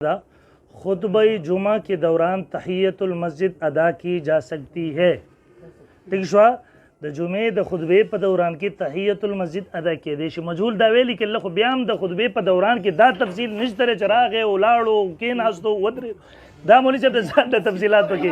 خطبہ جمعہ کے دوران تحیت المسجد ادا کی جا سکتی ہے. ٹھیک شو د جمعې د خطبې په دوران کې تحیت المسجد ادا کېدی شي. مجهول دا ویلي کې خو بیا هم د خطبې په دوران کې دا تفصیل نشته چې راغې ولاړو کېناستو ودرېدو. دا مولوي صاحب د ځان د تفصیلات پکې.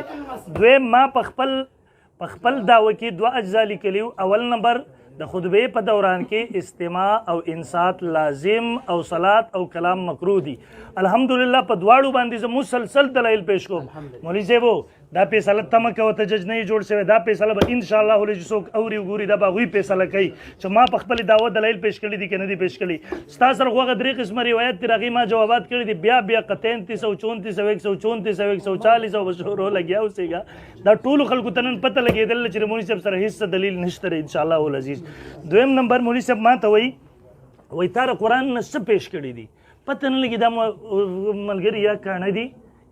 دویم ما په خپل دعوه کې دوه اجزا لیکلي. اول نمبر د خطبې په دوران کې استماع او انصات لازم او صلات او کلام مکروه دي. الحمدلله په دواړو باندې زه مسلسل دلایل پیش کوم. مولوي صاحب دا فیصله تمه کوه ته جج نه جوړ شوی. دا فیصله به انشاءالله ولې څوک اوري وګوري دا به هغوی فیصله کوي چې ما په خپل دعوه دلایل پیش کړي دي که نه دي پیش کړي. ستا سره خو هغه درې قسمه روایت دي هغې ما جوابات کړي دي. بیا قطعین 334 134 140 به شروع لګیا اوسېږه. دا ټولو خلکو ته نن پته لګېدل چې مولوي صاحب سره هېڅ دلیل نشته دی انشاءالله العزیز. دویم نمبر مولوي صاحب ما ته وایي تا د قرآن نه څه پیش کړي دي پته نه لګي. دا ملګري یا کاڼه دي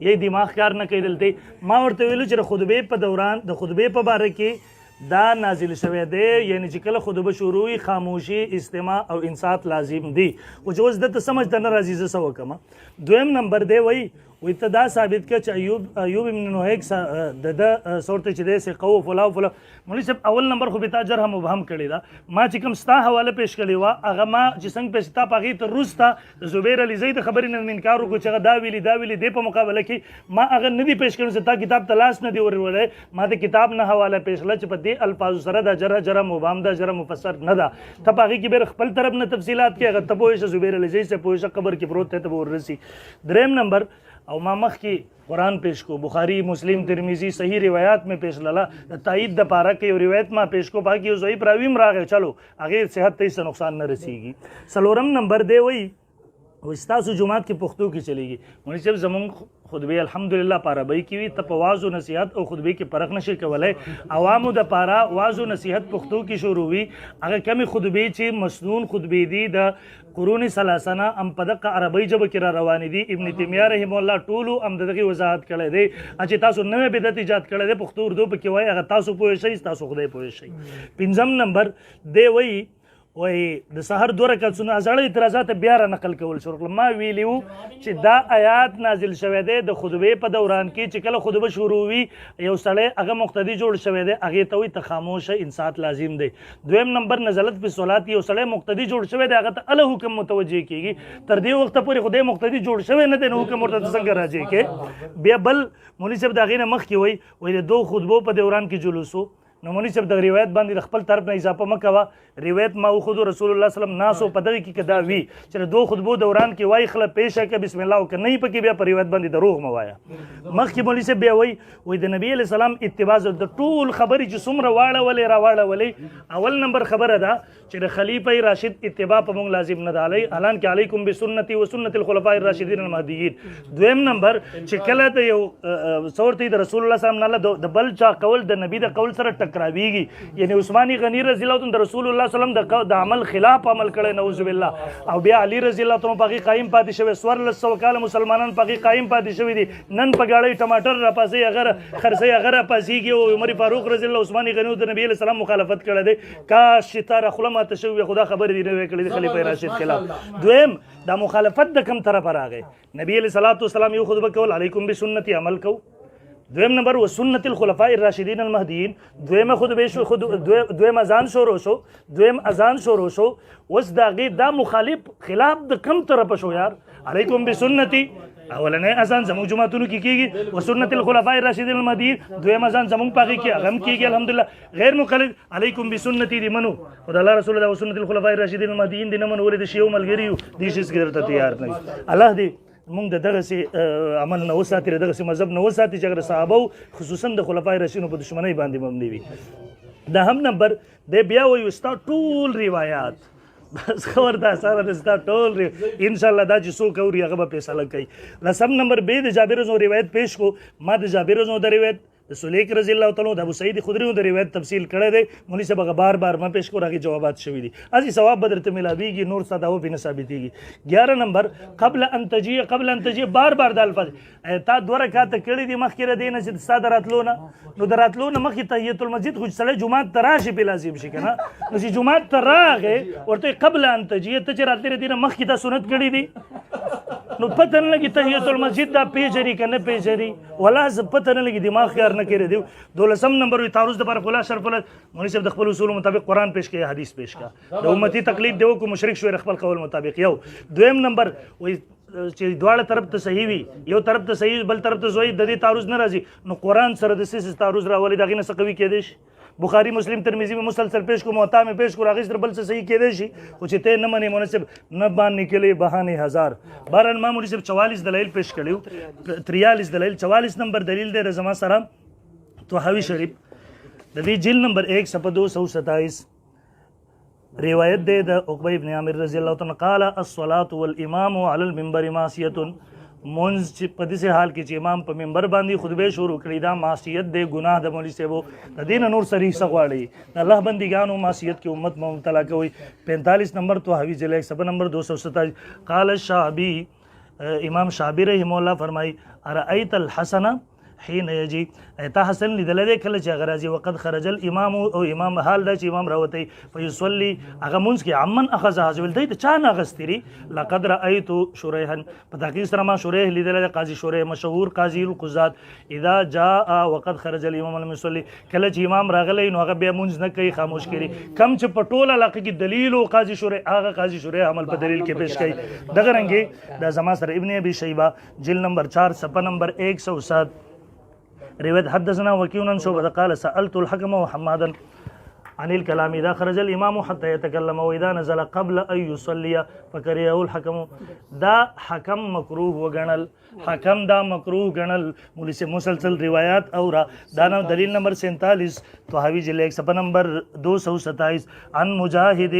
یا دماغ کار نه کوي. دلته ما ورته ویلو چې د خطبې په دوران د خطبې په باره کې دا نازل شوی دی یعنی چې کله خطبه شروع وي خاموشي استماع او انصات لازم دي. خو چې اوس دته سمجھ ته نه راځي زه څه وکړم. دویم نمبر دی وایي ته دا ثابت کړه چې ایوب ابن نوحیک د صورت چې دی سقه و فلا و فلا. مولوي صاحب اول نمبر خو بې تا جرح مبهم کړې ده. ما چې کوم ستا حواله پیش کړې وه هغه ما چې څنګه پیش تا په هغې تر وروسته د زبیر علي زی د خبرې نه انکار وکړو چې هغه دا ویلي دې په مقابله کې ما هغه نه دي پیش کړی چې تا کتاب ته لاس نه دی ورولی. ما د کتاب نه حواله پیش کړه چې په دې الفاظو سره دا جرح مبهم ده جرح مفسر نه ده. ته په هغې کې بیا خپل طرف نه تفصیلات کې هغه ته پوه شه زبیر علي زی سے پوه شه قبر کې پروت دی ته به وررسي. دریم نمبر او ما مخکې قرآن پیش کو بخاری مسلم ترمذی صحیح روایات میں پیش لاله د تایید د پاره کې یو روایت ما پیش کو باقي یو ضعیف راوی هم راغی چلو هغې صحت ته هېڅ نقصان نه رسیږي. څلورم نمبر دی وایي ستاسو جماعت کې پښتو کې چلیږي. مولوي صاحب زمونږ خطبې الحمدلله په عربۍ کې وي. ته په واز و نصیحت او خطبې کې فرق نشي کولی. عوامو دپاره واز و نصیحت پښتو کې شروع وي. هغه کمې خطبې چې مسنون خطبې دي د قرون ثلاثه هم په دغه عربۍ ژبه کې را روانې دي. ابن تیمیه رحمه الله ټولو هم د دغې وضاحت کړی دی. چې تاسو نوی بدعت ایجاد کړی دی پښتو اردو پکې وایي هغه تاسو پوه شئ تاسو خدای پوه شئ. پنځم نمبر دی وایي د سحر 2 رکعتونه زاړه اعتراضات بیا را نقل کول شروع. ما ویلي وو چې دا آیات نازل شوی دی د خطبې په دوران کې چې کله خطبه شروع وي یو سړی هغه مقتدي جوړ شوی دی هغې ته وایي ته خاموشه انصات لازم دی. دویم نمبر نزلت په صلات یو سړی مقتدي جوړ شوی دی هغه ته الله حکم متوجه کېږي. تر دې وخته پورې خدای مقتدي جوړ شوی نه دی نو حکم ورته څنګه راځي کې. بیا بل مولوي صاحب د هغې نه مخکې وایي د 2 خطبو په دوران کې جلوسو. نو مولوي صاحب د روایت باندې د خپل طرف نه اضافه مه کوه. روایت ما وخذو رسول الله وسلم ناسو په دغې کې که دا وي چې د 2 خطبو دوران کې وایي خله پیشه که بسم الله وکړه نه یې پکې بیا په روایت باندې دروغ مه وایه. مخکې مولوي صاحب بیا وایي د نبي علیه السلام اتباع د ټول خبرې چې څومره واړولې راواړولې. اول نمبر خبره ده چې د خلیفه راشد اتباع په موږ لازم نه ده حالانکه علیکم بسنتي و سنت الخلفاء الراشدین المهدیین. دویم نمبر چې کله د یو څورتي د رسول الله صلی الله علیه وسلم د بل چا قول د نبي د قول سره ټکراویږي یعنی عثماني غنی رضی الله عنه د رسول الله صلی الله علیه وسلم د عمل خلاف عمل کړی نعوذ بالله. او بیا علی رضی الله عنه په هغې قایم پاتې شوی 1400 کاله مسلمانان په هغې قایم پاتې شوي دي. نن په ګاډۍ ټماټر راپاسئ هغه خرڅئ هغه راپاسېږي او عمر فاروق رضی الله عثماني غني د نبي علیه السلام مخالفت کړی دی. کاش چې تا را خوله ماته شوې وي خو دا خبرې دې نه وی کړې د خلیفه راشد خلاف. دویم دا مخالفت د کوم طرفه راغی. نبي علیه الصلاة والسلام یو خطبه کول علیکم بسنتي عمل کو. دویم نمبر و سنت الخلفاء الراشدین المهدیین. دویم خطبه شو دویم اذان شروع شو. اوس د هغې دا مخالف خلاف د کوم طرفه شو یار. علیکم بسنتي اولنی اذان زموږ جماعتونو کې کېږي و سنت الخلفاء الراشدین المهدیین. دویم اذان زموږ په هغې کې هغه هم کېږي الحمدلله. غیر مقلد علیکم بسنتي دې منو خو د الله رسول الله و سنت الخلفاء الراشدین المهدیین دې نه منو ولې د شیعو ملګري یو دې شیز کې درته تیار نه وي. الله دې موږ د دغسې عمل نه وساتي د دغسې مذهب نه وساتي چې هغه د صحابو خصوصا د خلفای راشدینو په دشمنۍ باندې مبني وي. دا هم نمبر دی. بیا وایي ستا ټول روایات بس خبر دا سره د ستا ټول انشاءالله دا چې څوک اوري هغه به فیصله کوي. لسم نمبر بې د جابر رضی روایت پیش کو. ما د جابر رضی د روایت د سلیک رضی الله تعالی د ابو سعید خدری د روایت تفصیل کړی دی. مولوي صاحب هغه بار ما پیش کړو هغې جوابات شوي دي. هسې ثواب به درته میلاویږي نور ستا دعوه پرې نه ثابتېږي. 11 نمبر قبل ان تجیه بار د الفاظ تا 2 رکعاته کړي دي مخکې د دې نه چې ستا د راتلو نه نو د راتلو نه مخکې تحیت المسجد خو چې سړی جومات ته راشي پې لازم شي که نه. نو چې جومات ته راغې ورته قبل ان تجیه ته چې راتلې د دې نه مخکې تا سنت کړي دي نو پته نه لګي تحیت المسجد دا پیژري که نه پیژري ولا پته نه لګي دماغ کار نه کوي. 12 نمبر وي تعرض د خلا شرف مولوی صاحب د خپل اصول مطابق قرآن پیش کوي حدیث پیش کا د امتی تقلید دیو کو مشرک شو خپل قول مطابق یو. 2 نمبر وي چې دواړه طرف ته صحیح وي یو طرف ته صحیح بل طرف ته زوی د دې تعرض نه راځي نو قرآن سره د سیس تعرض راولي دغه نه سقوي کېدی شي. بخاری مسلم ترمذی میں مسلسل پیش کو موطا میں پیش کو راغی سر بل سے صحیح کېدی شي خو چې ته نه منې مناسب نه باندې کلی بهانه هزار. بهرحال ما مولوی صاحب 44 دلایل پیش کړیو 43 دلایل. 44 نمبر دلیل دی رضما سره طحاوی شریف د دې جلد نمبر 1 صفحه 227 روایت دے دا عقبہ ابن عامر رضی اللہ عنہ قال الصلاة والامام علی المنبر معصیت منز پدی سے حال کی چی امام پا منبر باندی خطبے شروع کری دا معصیت دے گناہ دا مولی سے وہ دا دین نور سریح سغواڑی دا اللہ بندگانو معصیت کی امت ممتلا کوئی. 45 نمبر تو حوی جلے 7 نمبر 227 قال الشعبی امام شعبی رحمہ اللہ فرمائی ارائیت الحسن حين يجي ایتا حسن لیدل دے کله چې غرازی وقد خرج الامام او امام حال دا چې امام راوتی فیصلی هغه منځ کې عمن اخذ حاصل دی ته چا نه غستری. لقد رايت شريحا پتا کې سره ما شریح لیدل قاضی شریح مشهور قاضی القضات اذا جاء وقد خرج الامام لم يصلي کله چې امام راغلی نو هغه بیا منځ نه کوي خاموش کړي کم چې پټول علاقه کې دلیل او قاضی شریح هغه قاضی شریح عمل په دلیل کې پیش کړي. دغه رنګي دا زما سره ابن ابي شيبه جلد نمبر 4 صفحه نمبر 107 روایت حدثنا وكيع عن شعبة قال سألت الحكم وحمادا عن الكلام إذا خرج الإمام حتى يتكلم وإذا نزل قبل أن يصلي فكرهه الحكم. دا حکم مکروه وګڼل حکم دا مکروه ګڼل مولوی سے مسلسل روایات اور دانا دلیل نمبر 47 طحاوی جلد 1 صفحہ نمبر 227 عن مجاہد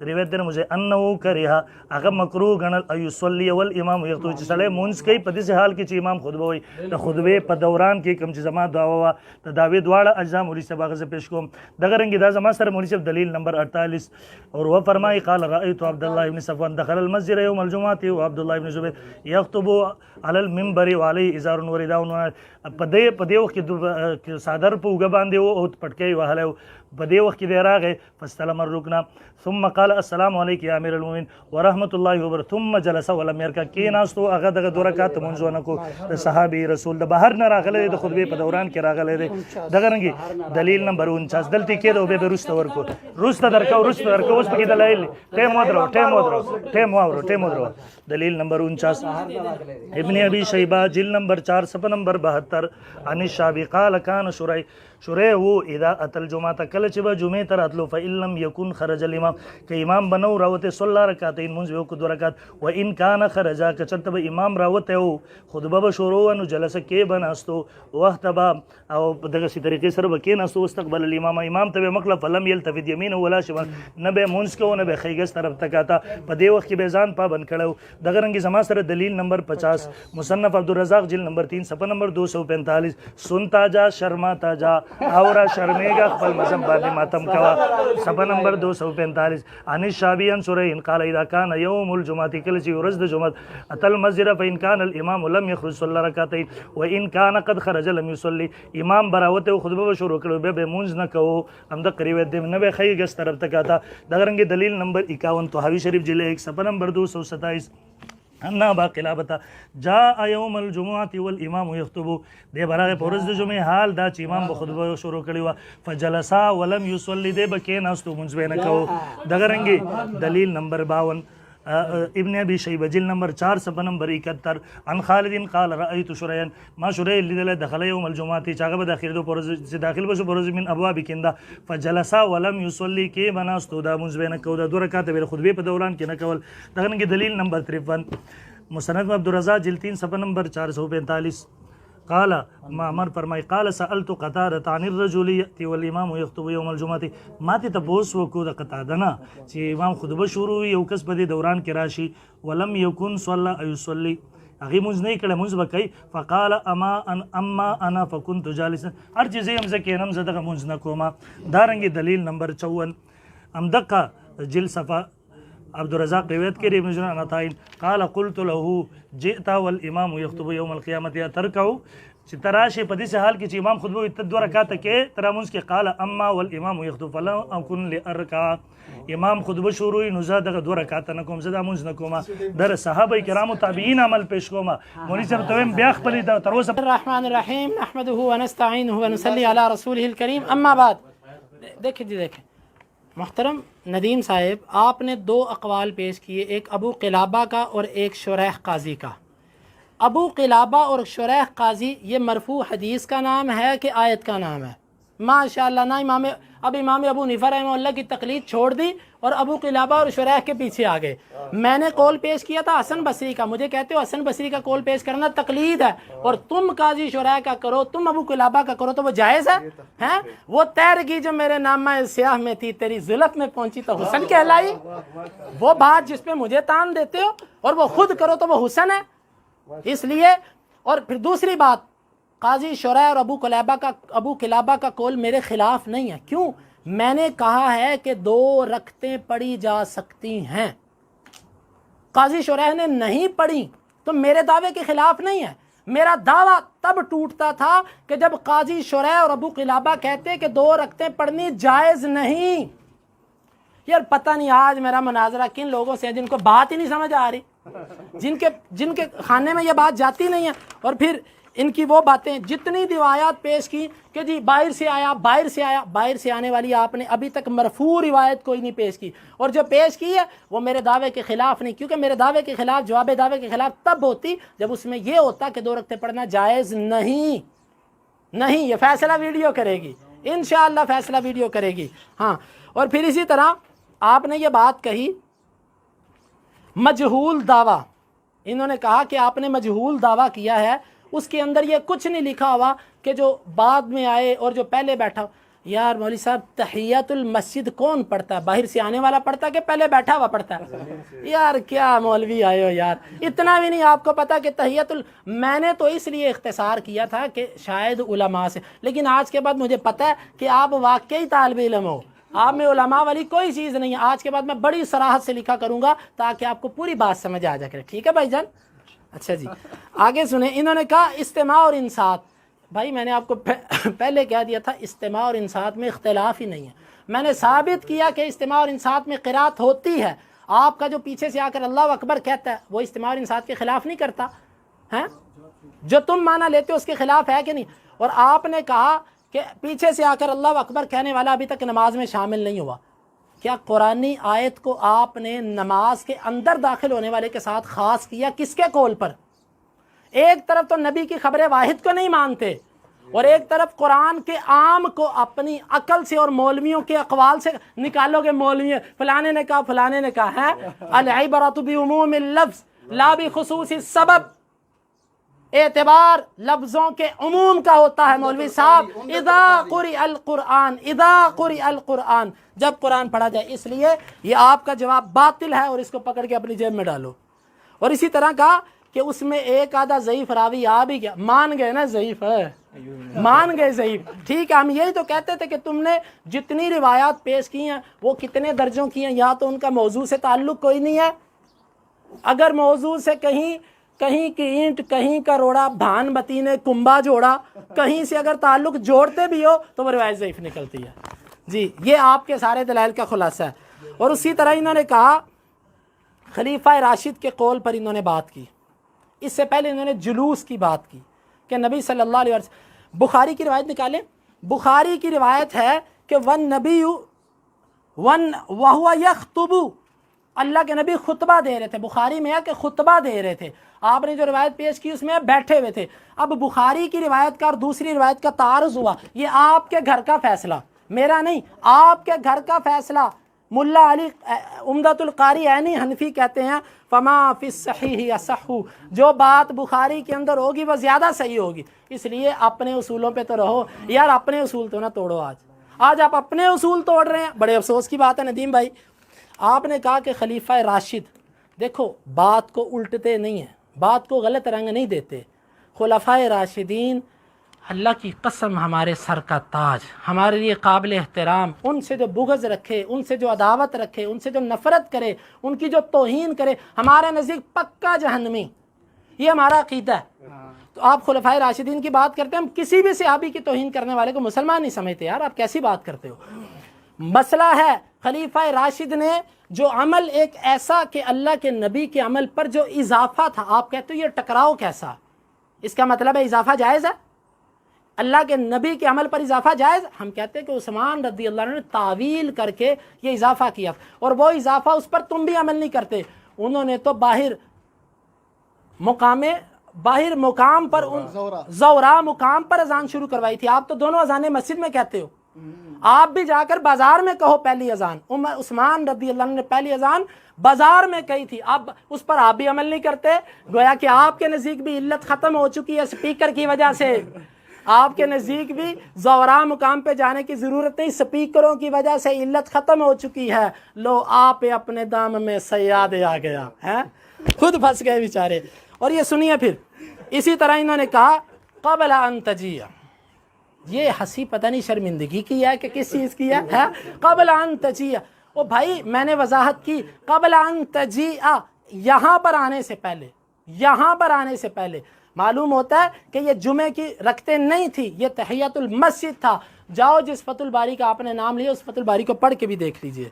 روایت دے مجھے انہو کرہا اگر مکروه گنل ایصلی والامام یخطو چې سړی مونځ کوي په داسې حال کې چې امام خطبه وایي د خطبې په دوران کې کوم چې زما دعا وه د دعوې دواړه اجزا مولوي صاحب هغه زه پیش کوم. دغه رنګې دا زما سره مولوي صاحب دلیل نمبر 48 اور وہ فرمائی قال رأيت عبد الله بن صفوان دخل المسجد يوم الجمعة وعبد الله بن زبير يخطب على المنبر وعليه ازار ورداء په دې وخت کې صادر په اوږه باندې و او پټکی وهلی په دې وخت کې دی راغی فاستلم الركن ثم قال السلام عليك يا امير المؤمنين ورحمة الله وبركاته ثم جلس ولم يركع کېناستو هغه دغه 2 رکعات لمونځ ونه کو. د صحابي رسول د بهر نه راغلی د خطبې په دوران کې راغلی دی. دغه رنګې دلیل نمبر 49 دلته کېده به وروسته ورکو وروسته درکو اوس پکې دلایل ټیم ودرو دلیل نمبر 49 ابن ابي شيبه جلد نمبر 4 صفحہ نمبر 72 عن الشعبي قال كان شريح وہ اذا اتى الجمعه کله چې به جمعه ته راتلو فإن لم يكن خرج الامام که امام بنو راوته صلى رکعتين منځ یو کو 2 رکعات وان كان خرج کچته به امام راوته او خطبه به شروع ونو جلسه کې بناستو وختبا او دغه سي طریقې سره به کې ناستو استقبل الامام امام ته مخلف فلم يلتفت يمين ولا شمال نه به منځ کو نه به خیګس طرف تکاتا په دې وخت کې به ځان پابند کړو. دغه رنګي زما سره دلیل نمبر 50 مصنف عبدالرزاق جلد نمبر 3 صفحہ نمبر 245 سنتا جا شرماتا جا اورا شرمیگا خپل مذہب باندې ماتم کوا صفحہ نمبر 245 عن الشعبی عن سرین قال اذا كان يوم الجمعه کل چې ورځ د جمعه اتل مسجد فان كان الامام لم يخرج صلى ركعتين وان كان قد خرج لم يصلي امام براوته خطبه شروع کړو به مونږ نه کوو هم د قریب د نه به خیګس طرف تکاتا. دغه رنګ دلیل نمبر 51 طحاوی شریف جلد 1 صفحہ نمبر 227 انا باقلابتا جاء يوم الجمعه والامام يخطب دے براغه پورز د جمعه حال دا چې امام به خطبه شروع کړی و فجلسا ولم يصلي دے بکې ناستو منځ نه کو. دغه رنګ دلیل نمبر 52 ابن ابي شيبه جلد نمبر 4 صفحہ نمبر 71 عن خالد قال رايت شريا ما شريا اللي دخل يوم الجمعه چاغه به داخل دو پرز داخل بشو پرز من ابواب کندا فجلس ولم يصلي كي بناستو دا منځ نه کو دا 2 رکعات به خطبه په دوران کې نه کول. دغه رنګ دلیل نمبر 53 مصنف عبدالرزاق جلد 3 صفحہ نمبر 445 قال معمر فرمائی قال سألت قتادة عن الرجل يأتي والامام يخطب يوم الجمعة ما ته تبوس وکو د قتاده نه چې امام خطبه شروع یو کس په دوران کې راشي ولم يكن صلى يصلي هغه مونږ نه کړه مونږ وکي فقال اما انا فكنت جالسا هر چیز هم زکه نم زدغه مونږ نه کوما. دارنګ دلیل نمبر 54 امدقه جل صفا عبد الرزاق روایت کرے ابن جرير عن عطاء قال قلت له جئت والامام يخطب يوم القيامه تركع چې تراشه په دې حال کې چې امام خطبه وي ته 2 رکعات کې ترامونس کې قال اما والامام يخطب فلا اكن لاركع امام خطبه شروع نو زه دغه 2 رکعات نه کوم زه د مونږ نه کوم در صحابه کرامو تابعین عمل پیش کوم مولوی صاحب ته بیا خپل د تر اوسه الرحمن الرحیم نحمده ونستعینه ونصلي علی رسوله الکریم اما بعد دیکھیں محترم ندیم صاحب آپ نے 2 اقوال پیش کیے، ایک ابو قلابہ کا اور ایک شریح قاضی کا۔ ابو قلابہ اور شریح قاضی یہ مرفوع حدیث کا نام ہے کہ آیت کا نام ہے؟ ماشاءاللہ نہ امام ابو حنیفہ رحمہ اللہ کی تقلید چھوڑ دی اور ابو قلابہ اور شریح کے پیچھے آ گئے۔ میں نے قول پیش کیا تھا حسن بصری کا، مجھے کہتے ہو حسن بصری کا قول پیش کرنا تقلید ہے، اور تم قاضی شریح کا کرو، تم ابو قلابہ کا کرو تو وہ جائز ہے؟ وہ تیرگی جو میرے نامہ سیاہ میں تھی تیری زلف میں پہنچی تو حسن کہلائی؟ وہ بات جس پہ مجھے تان دیتے ہو اور وہ خود کرو تو وہ حسن ہے؟ اس لیے، اور پھر دوسری بات، قاضی شریح اور ابو قلابہ کا قول میرے خلاف نہیں ہے۔ کیوں؟ میں نے کہا ہے کہ 2 رکعتیں پڑھی جا سکتی ہیں، قاضی شریح نے نہیں پڑھی تو میرے دعوے کے خلاف نہیں ہے۔ میرا دعویٰ تب ٹوٹتا تھا کہ جب قاضی شریح اور ابو قلابہ کہتے کہ 2 رکعتیں پڑھنی جائز نہیں۔ یار پتہ نہیں آج میرا مناظرہ کن لوگوں سے ہے جن کو بات ہی نہیں سمجھ آ رہی، جن کے خانے میں یہ بات جاتی نہیں ہے، اور پھر ان کی وہ باتیں جتنی روایات پیش کی کہ جی باہر سے آیا، باہر سے آنے والی آپ نے ابھی تک مرفوع روایت کوئی نہیں پیش کی، اور جو پیش کی ہے وہ میرے دعوے کے خلاف نہیں، کیونکہ میرے دعوے کے خلاف، جواب دعوے کے خلاف تب ہوتی جب اس میں یہ ہوتا کہ 2 رکعتیں پڑھنا جائز نہیں۔ یہ فیصلہ ویڈیو کرے گی انشاءاللہ، فیصلہ ویڈیو کرے گی۔ ہاں، اور پھر اسی طرح آپ نے یہ بات کہی مجہول دعویٰ، انہوں نے کہا کہ آپ نے مجہول دعویٰ کیا ہے، اس کے اندر یہ کچھ نہیں لکھا ہوا کہ جو بعد میں آئے اور جو پہلے بیٹھا۔ یار مولوی صاحب تحیت المسجد کون پڑھتا ہے؟ باہر سے آنے والا پڑھتا ہے کہ پہلے بیٹھا ہوا پڑھتا ہے؟ یار کیا مولوی آئے ہو یار، اتنا بھی نہیں آپ کو پتا کہ میں نے تو اس لیے اختصار کیا تھا کہ شاید علماء سے، لیکن آج کے بعد مجھے پتا ہے کہ آپ واقعی طالب علم ہو، آپ میں علماء والی کوئی چیز نہیں ہے۔ آج کے بعد میں بڑی صراحت سے لکھا کروں گا تاکہ آپ کو پوری بات سمجھ آ جا کرے، ٹھیک ہے بھائی جان؟ اچھا جی آگے سنیں، انہوں نے کہا استماع اور انصات۔ بھائی میں نے آپ کو پہلے کہہ دیا تھا استماع اور انصات میں اختلاف ہی نہیں ہے، میں نے ثابت کیا کہ استماع اور انصات میں قرات ہوتی ہے۔ آپ کا جو پیچھے سے آ کر اللہ اکبر کہتا ہے وہ استماع اور انصات کے خلاف نہیں کرتا ہے، جو تم معنی لیتے ہو اس کے خلاف ہے کہ نہیں؟ اور آپ نے کہا کہ پیچھے سے آ کر اللہ اکبر کہنے والا ابھی تک نماز میں شامل نہیں ہوا۔ کیا قرآنی آیت کو آپ نے نماز کے اندر داخل ہونے والے کے ساتھ خاص کیا؟ کس کے قول پر؟ ایک طرف تو نبی کی خبر واحد کو نہیں مانتے، اور ایک طرف قرآن کے عام کو اپنی عقل سے اور مولویوں کے اقوال سے نکالو گے۔ مولوی فلانے نے کہا، فلانے نے کہا ہے العبرۃ بعموم اللفظ لا بخصوص السبب، اعتبار لفظوں کے عموم کا ہوتا ہے مولوی صاحب۔ اذا قرئ القرآن، جب قرآن پڑھا جائے۔ اس لیے یہ آپ کا جواب باطل ہے اور اس کو پکڑ کے اپنی جیب میں ڈالو۔ اور اسی طرح کہا کہ اس میں ایک آدھا ضعیف راوی آ بھی گیا، مان گئے نا ضعیف ہے، مان گئے ضعیف، ٹھیک ہے۔ ہم یہی تو کہتے تھے کہ تم نے جتنی روایات پیش کی ہیں وہ کتنے درجوں کی ہیں، یا تو ان کا موضوع سے تعلق کوئی نہیں ہے، اگر موضوع سے کہیں کی اینٹ کہیں کا روڑا بھان بتی نے کنبا جوڑا، کہیں سے اگر تعلق جوڑتے بھی ہو تو وہ روایت ضعیف نکلتی ہے۔ جی یہ آپ کے سارے دلائل کا خلاصہ ہے۔ اور اسی طرح انہوں نے کہا خلیفہ راشد کے قول پر انہوں نے بات کی، اس سے پہلے انہوں نے جلوس کی بات کی کہ نبی صلی اللہ علیہ وسلم، بخاری کی روایت نکالیں، بخاری کی روایت ہے کہ والنبی وہو یخطب، اللہ کے نبی خطبہ دے رہے تھے، بخاری میں ہے کہ خطبہ دے رہے تھے، آپ نے جو روایت پیش کی اس میں بیٹھے ہوئے تھے۔ اب بخاری کی روایت کا اور دوسری روایت کا تعارض ہوا، یہ آپ کے گھر کا فیصلہ، میرا نہیں، آپ کے گھر کا فیصلہ۔ ملا علی عمدۃ القاری عینی حنفی کہتے ہیں فما فی الصحیح اصح، جو بات بخاری کے اندر ہوگی وہ زیادہ صحیح ہوگی۔ اس لیے اپنے اصولوں پہ تو رہو یار، اپنے اصول تو نہ توڑو۔ آج آپ اپنے اصول توڑ رہے ہیں، بڑے افسوس کی بات ہے ندیم بھائی۔ آپ نے کہا کہ خلیفہ راشد، دیکھو بات کو الٹتے نہیں ہیں، بات کو غلط رنگ نہیں دیتے۔ خلفائے راشدین اللہ کی قسم ہمارے سر کا تاج، ہمارے لیے قابل احترام، ان سے جو بغض رکھے، ان سے جو عداوت رکھے، ان سے جو نفرت کرے، ان کی جو توہین کرے، ہمارے نزدیک پکا جہنمی، یہ ہمارا عقیدہ ہے۔ تو آپ خلفائے راشدین کی بات کرتے ہیں، ہم کسی بھی صحابی کی توہین کرنے والے کو مسلمان نہیں سمجھتے۔ یار آپ کیسی بات کرتے ہو؟ مسئلہ ہے خلیفہ راشد نے جو عمل ایک ایسا کہ اللہ کے نبی کے عمل پر جو اضافہ تھا، آپ کہتے ہو یہ ٹکراؤ کیسا؟ اس کا مطلب ہے اضافہ جائز ہے؟ اللہ کے نبی کے عمل پر اضافہ جائز؟ ہم کہتے ہیں کہ عثمان رضی اللہ عنہ نے تعویل کر کے یہ اضافہ کیا، اور وہ اضافہ اس پر تم بھی عمل نہیں کرتے۔ انہوں نے تو باہر مقام پر زورا مقام پر اذان شروع کروائی تھی۔ آپ تو دونوں اذانیں مسجد میں کہتے ہو، آپ بھی جا کر بازار میں کہو پہلی اذان۔ عثمان رضی اللہ عنہ نے پہلی اذان بازار میں کہی تھی، اب اس پر آپ بھی عمل نہیں کرتے، گویا کہ آپ کے نزدیک بھی علت ختم ہو چکی ہے سپیکر کی وجہ سے۔ آپ کے نزدیک بھی زورا مقام پہ جانے کی ضرورت نہیں، سپیکروں کی وجہ سے علت ختم ہو چکی ہے۔ لو آپ اپنے دام میں سیاد آ گیا ہے، خود پھنس گئے بیچارے۔ اور یہ سنیے پھر اسی طرح انہوں نے کہا قبل ان تجیء، یہ ہنسی پتہ نہیں شرمندگی کی ہے کہ کس چیز کی ہے؟ قبل ان تجیء، او بھائی میں نے وضاحت کی، قبل ان تجیء، یہاں پر آنے سے پہلے، یہاں پر آنے سے پہلے معلوم ہوتا ہے کہ یہ جمعے کی رکھتے نہیں تھی، یہ تحیۃ المسجد تھا۔ جاؤ جس فتح الباری کا آپ نے نام لیا اس فتح الباری کو پڑھ کے بھی دیکھ لیجئے۔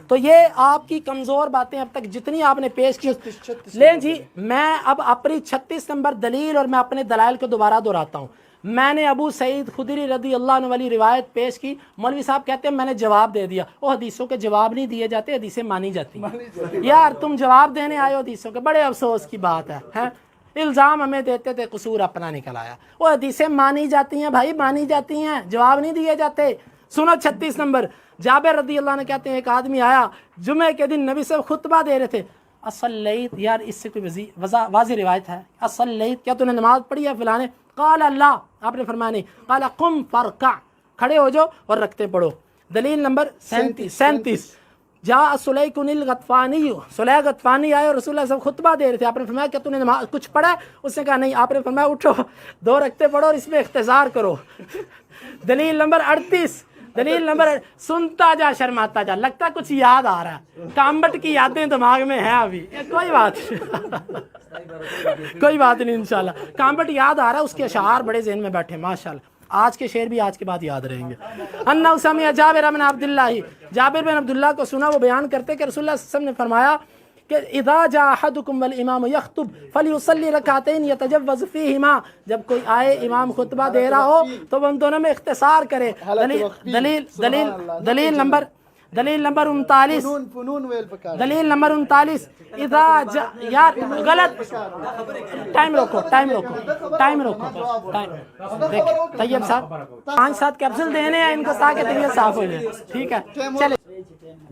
تو یہ آپ کی کمزور باتیں اب تک جتنی آپ نے پیش کی لیں جی، میں اب اپنی 36 نمبر دلیل اور میں اپنے دلائل کو دوبارہ دہراتا ہوں۔ میں نے ابو سعید خدری رضی اللہ عنہ والی روایت پیش کی، مولوی صاحب کہتے ہیں میں نے جواب دے دیا۔ وہ حدیثوں کے جواب نہیں دیے جاتے، حدیثیں مانی جاتی ہیں۔ یار تم جواب دینے آئے ہو حدیثوں کے، بڑے افسوس کی بات ہے۔ الزام ہمیں دیتے تھے، قصور اپنا نکل آیا۔ وہ حدیثیں مانی جاتی ہیں بھائی، مانی جاتی ہیں، جواب نہیں دیے جاتے۔ سنو 36 نمبر، جابر رضی اللہ عنہ کہتے ہیں ایک آدمی آیا جمعے کے دن، نبی صاحب خطبہ دے رہے تھے۔ اصلیت، یار اس سے کوئی واضح روایت ہے؟ اصلیت، کیا تو نے نماز پڑھی ہے فلانے؟ قال اللہ، آپ نے فرمایا نہیں۔ قال قم فرکع، کھڑے ہو جاؤ اور رکھتے پڑھو۔ دلیل نمبر 37 جا سلیک الغطفانی، سلیک غطفانی آئے اور رسول اللہ صلی اللہ علیہ وسلم خطبہ دے رہے تھے، آپ نے فرمایا کیا تو نے نماز کچھ پڑھا ہے؟ اس نے کہا نہیں، آپ نے فرمایا اٹھو 2 رکعتیں پڑھو اور اس میں اختصار کرو۔ دلیل نمبر 38، دلیل نمبر، سنتا جا شرماتا جا، لگتا ہے کچھ یاد آ رہا ہے، کامبٹ کی یادیں دماغ میں ہیں ابھی، کوئی بات کوئی بات نہیں، انشاءاللہ کامبٹ یاد آ رہا ہے، اس کے اشعار بڑے ذہن میں بیٹھے ماشاءاللہ، آج کے شعر بھی آج کے بعد یاد رہیں گے۔ انہ سمع جابر بن عبداللہ، جابر بن عبداللہ کو سنا، وہ بیان کرتے کہ رسول اللہ صلی اللہ علیہ وسلم نے فرمایا کہ اذا جاء احدکم والامام یخطب فلیصلی رکعتین یتجوز فیہما، جب کوئی آئے امام خطبہ دے رہا ہو تو وہ ان دونوں میں اختصار کرے۔ دلیل نمبر 39، دلیل نمبر 39، اذا جاء، یار غلط، ٹائم روکو دیکھ طیب صاحب 5-7 کیپسول دینے ہیں ان کو تاکہ طبیعت صاف ہو جائے، ٹھیک ہے چلے۔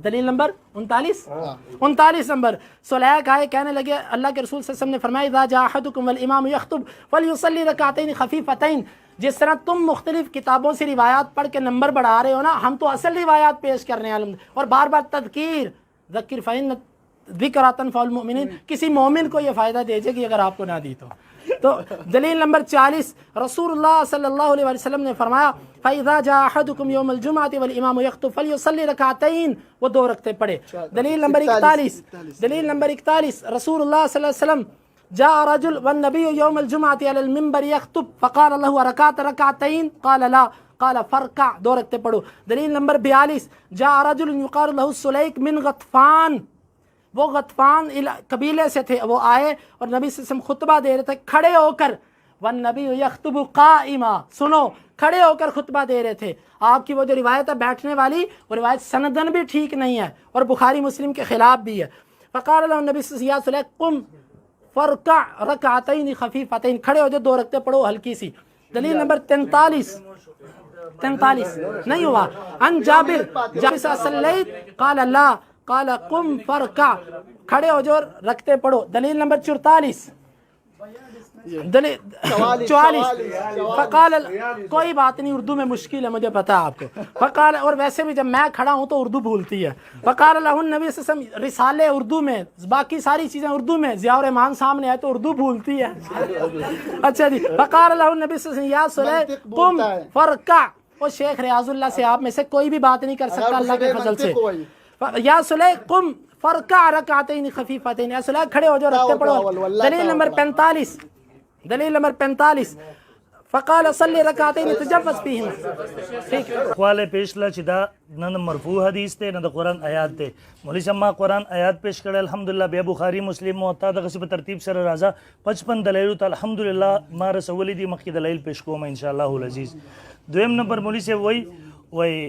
دلیل نمبر 39 نمبر، سلیک آئے کہنے لگے اللہ کے رسول صلی اللہ علیہ وسلم نے فرمایا اذا جاء احدکم والامام یخطب فلیصلی رکعتین خفیفتین، جس طرح تم مختلف کتابوں سے روایات پڑھ کے نمبر بڑھا رہے ہو نا، ہم تو اصل روایات پیش کر رہے ہیں، اور بار بار تذکیر، ذکر فإن ذکر تنفع المؤمنین، کسی مومن کو یہ فائدہ دے جائے گی اگر آپ کو نہ دی تو دلیل نمبر 40، رسول اللہ صلی اللہ علیہ وسلم نے فرمایا فَإِذَا جَاءَ أَحَدُكُمْ يَوْمَ الْجُمْعَةِ وَالْإِمَامُ يَخْطُبُ فَلْيُصَلِّ رَكَعَتَيْنِ، وہ 2 رکعتیں پڑھے۔ دلیل نمبر 41، رسول اللہ صلی اللہ علیہ وسلم جاء رجل والنبي يوم الجمعة على المنبر يخطب فقال له ركعت ركعتين قال لا قال فركع، 2 رکعتیں پڑھو۔ دلیل نمبر 42، جاء رجل يقال له السليك من غطفان، وہ غطفان قبیلے سے تھے، وہ آئے اور نبی صلی اللہ علیہ وسلم خطبہ دے رہے تھے کھڑے ہو کر، والنبي يخطب قائما، سنو کھڑے ہو کر خطبہ دے رہے تھے۔ آپ کی وہ جو روایت ہے بیٹھنے والی، وہ روایت سندن بھی ٹھیک نہیں ہے اور بخاری مسلم کے خلاف بھی ہے۔ فقال له النبي صلی اللہ علیہ وسلم قم فرکع رکعتین خفیفتین، کھڑے ہو جو 2 رکعتیں پڑھو ہلکی سی۔ دلیل نمبر 43 نہیں ہوا، ان جابر صلیت قال لا قال قم فرکع، کھڑے ہو جو رکعتیں پڑھو۔ دلیل نمبر 44، 44 فقال کوئی بات نہیں اردو میں مشکل ہے مجھے پتا ہے آپ کو. فقال اور ویسے بھی جب میں کھڑا ہوں تو اردو بھولتی ہے. فقال له النبی صلی اللہ علیہ وسلم رسالے اردو میں باقی ساری چیزیں اردو میں ضیاء الرحمان سامنے آئے تو اردو بھولتی ہے. اچھا جی. فقال له النبی صلی اللہ علیہ وسلم یا سلیح قم فرکع. وہ شیخ ریاض اللہ سے آپ میں سے کوئی بھی بات نہیں کر سکتا اللہ کے فضل سے. یا سلیح قم فرکع رکعتین خفیفتین. یا سلیح کھڑے ہو جاؤ رکعتیں پڑھو. دلیل نمبر 45 دلیل نمبر 45 فقال صلی رکعتین تجوز فیہما. ٹھیک ہے اقوال پیش لا چې دا نه مرفوع حدیث ته نه د قرآن آیات ته. مولوی صاحب ما قرآن آیات پیش کړل الحمدلله بیا بخاری مسلم موطا دغسې په ترتیب سره راځه 55 دلایلو ته الحمدلله ما رسولی دي مخکې دلایل پیش کوم انشاءالله العزیز. دویم نمبر مولوی صاحب وایي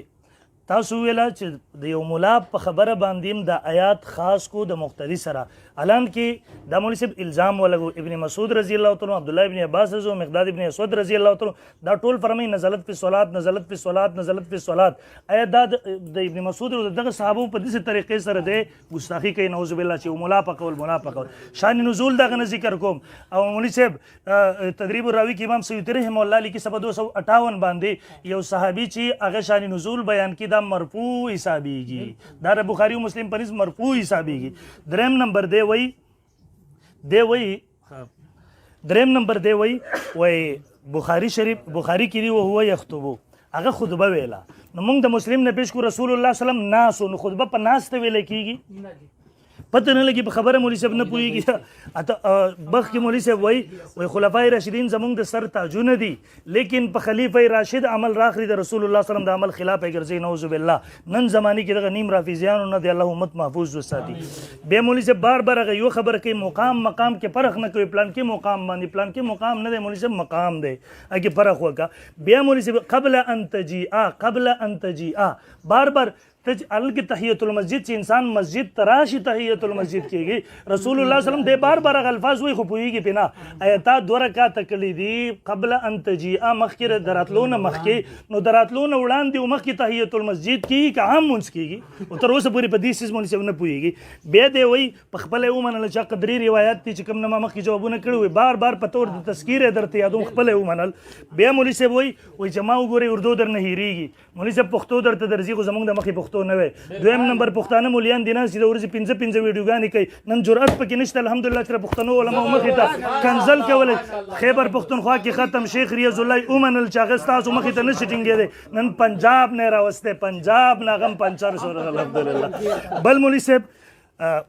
تاسو ویله چې د یو ملا په خبره باندې د آیات خاص کو د مقتدی سره الان کې دا مولوی صاحب الزام ولګو ابن مسعود رضی الله تعالی عبدالله ابن عباس رضی الله مقداد ابن اسود رضی الله تعالی دا ټول فرمایي نزلت فی الصلات نزلت فی الصلات نزلت فی الصلات. آیا دا د ابن مسعود او دغه صحابو په دې طریقې سره د ګستاخی کوي نعوذ بالله چې ملا په قول شان نزول دغه ذکر کوم. او مولوی صاحب تدریب الراوی کې امام سیوطی رحمه الله لیکي 258 باندې یو صحابي چې هغه شان نزول بیان کی دا مرفوع حسابیږي دا بخاری و مسلم پنځ مرفوع حسابیږي. دریم نمبر دی وای دریم نمبر دی وای بخاری شریف بخاری کې دی او هو یخطبو هغه خطبه ویلا نو موږ د مسلم نه پیش کو رسول الله صلی الله علیه وسلم ناس نو خطبه په ناس ته ویل کیږي پتہ نه لګي په خبره مولوی صاحب نه پوهیږي. اته بخ کې مولوی صاحب وای خلفای راشدین زمونږ د سر تاجونه دي لیکن په خلیفہ راشد عمل راخري د رسول الله صلی الله علیه وسلم د عمل خلاف ګرځي نعوذ بالله. نن زمانی کې دغه نیم رافضیانو نه دی الله امت محفوظ وساتي. بیا مولوی صاحب بار بار هغه یو خبره کوي مقام کې فرق نه کوي پلان کې مقام باندې پلان کې مقام نه دی مولوی صاحب مقام دی هغه فرق وکا. بیا مولوی صاحب قبل ان تجیء بار بار الگ تحیت المسجد چې انسان مسجد تراشی تحیت المسجد کېږي رسول الله صلی الله علیه وسلم د بار بار الفاظ وي خو پوهیږي پینا آیات 2 رکعات کړي دي قبل ان تجیء مخکې دراتلونه مخکې نو دراتلونه وړاندې مخکې تحیت المسجد کېږي که عام منځ کېږي او تر اوسه پورې په دې سیس مونږ نه پوهیږي. بیا دی وایي په خپله یې ومنله چې قدري روایات دي چې کوم نه ما مخکې جوابونه کړي وي بار بار په طور د تذکیر یې درته یادوم خپله یې ومنل. بیا مولوي صاحب وایي چې ما وګورئ اردو در نه هېرېږي مولوي صاحب پښتو درته درځي خو زموږ د مخې پښتو نه وی. دویم نمبر پښتانه مولیان دي ناست د ورځې 15 ویډیوګانې کوي نن جرأت پکې نشته الحمدلله چې پښتنو علماو مخې ته کنزل کولی خیبر پښتونخوا کې ختم شیخ ریاض الله ومنل چې هغه ستاسو مخې ته نشي ټینګېدی نن پنجاب نه راوستی پنجاب نه هغه هم پنچر شو الحمدلله. بل مولوي صاحب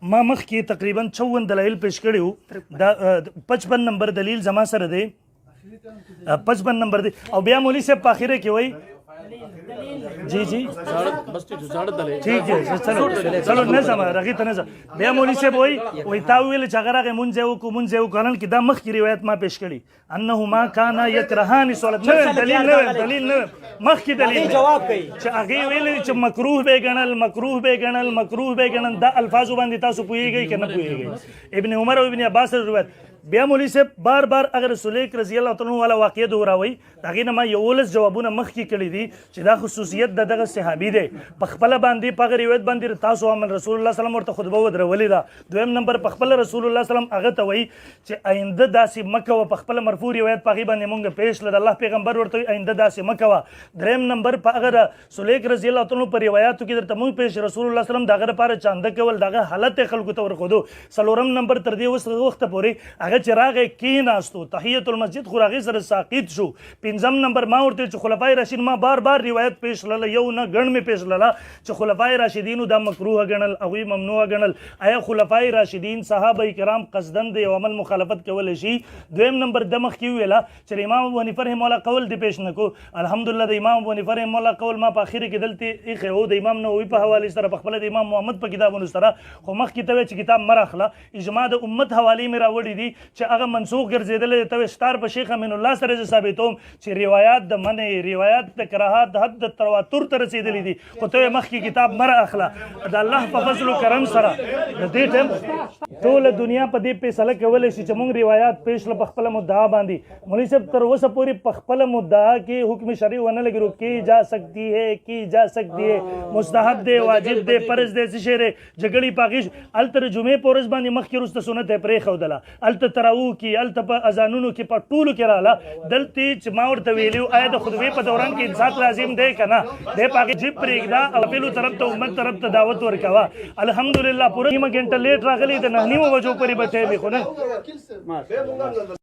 ما مخکې تقریبا 54 دلایل پیش کړي وو دا 55 نمبر دلیل زما سره دی 55 نمبر دی. او بیا مولوي صاحب په اخره کې وایي جی ٹھیک ہے چلو نه سم راغی ته نه سم. بیا مولوی صاحب وایي تا ویل چې هغه راغی مونځ یې وکړل کې دا مخکې روایت ما پیش کړي انه ما کان یکرهان صلات نه دلیل نه مخکې دلیل جواب کوي چې هغه ویل چې مکروه به ګڼل دا الفاظ باندې تاسو پوهیږئ که نه پوهیږئ ابن عمر او ابن عباس روایت. بیا مولوی صاحب بار بار اگر رسول رضی الله تعالی والا واقعه دوراوي هغې نه ما 11 جوابونه مخکې کړي دي چې دا خصوصیت د دغه صحابي دی په خپله باندې په هغه روایت باندې تاسو عمل رسول الله سلام ورته خطبه ودرولې ده. دویم نمبر په خپله رسول الله سلام هغه ته وایي چې آینده داسې مه کوه په خپله مرفوع روایت په هغې باندې مونږ پیش کړه د الله پیغمبر ورته وایي آینده داسې مه کوه. دریم نمبر په هغه رسول رضی الله تعالی په روایاتو کې درته مونږ پیش رسول الله سلام د هغه لپاره چانده کول دغه حالت یې خلکو ته ورښودو. څلورم نمبر تر دې وخته پورې هغه چې راغی ناستو تحیت المسجد خو هغې سره ساقط شو. پنځم نمبر ما ورته چې خلفای راشدین ما بار بار روایت پیش کړله یو نه ګڼ مې پیش کړله چې خلفای راشدینو دا مکروه ګڼل هغوی ممنوع ګڼل. آیا خلفای راشدین صحابه کرام قصدن د یو عمل مخالفت کولی شي؟ دویم نمبر د مخکې وویله چې امام ابو حنیفه رحمه الله قول دې پیش نه کو الحمدلله د امام ابو حنیفه رحمه الله قول ما په اخر کې دلته ایښی و د امام نووي په حوالې سره په خپله د امام محمد په کتابونو سره خو مخکې ته وایي چې کتاب مه راخله اجماع د امت حوالې مې راوړي دي چې هغه منسوخ ګرځېدلی ته ستار په شیخ امین الله سره زه ثابتوم چې روایات د منع روایات د کراهت د حد د تواتر ته رسېدلي دي خو ته مخکې کتاب مه راخله د الله په فضل و کرم سره د دې ټایم ټوله دنیا په دې فیصله کولی شي چې موږ روایات پیش کړه په خپله مدعا باندې. مولوي صاحب تر اوسه پورې په خپله مدعا کې حکم شرعي ونه لګېدو کی جا سکتی ہے مستحب دی واجب دی فرض دی څه شی دی جګړې په هغې هلته د جمعې په ورځ باندې مخکې وروسته سنت یې پرېښودله هلته د تراو کې الته په اذانونو کې په ټولو کې رااله دلته چې ما ورته ویلو آیا د خطبې په دوران کې انصات لازم دی که نه دی په هغې جیب پرېږده او بلو طرف ته امت طرف ته دعوت ورکوه الحمدلله پوره نیمه ګنټه لیټ راغلی د 9:30 بجو پورې به ټایم یې خو نه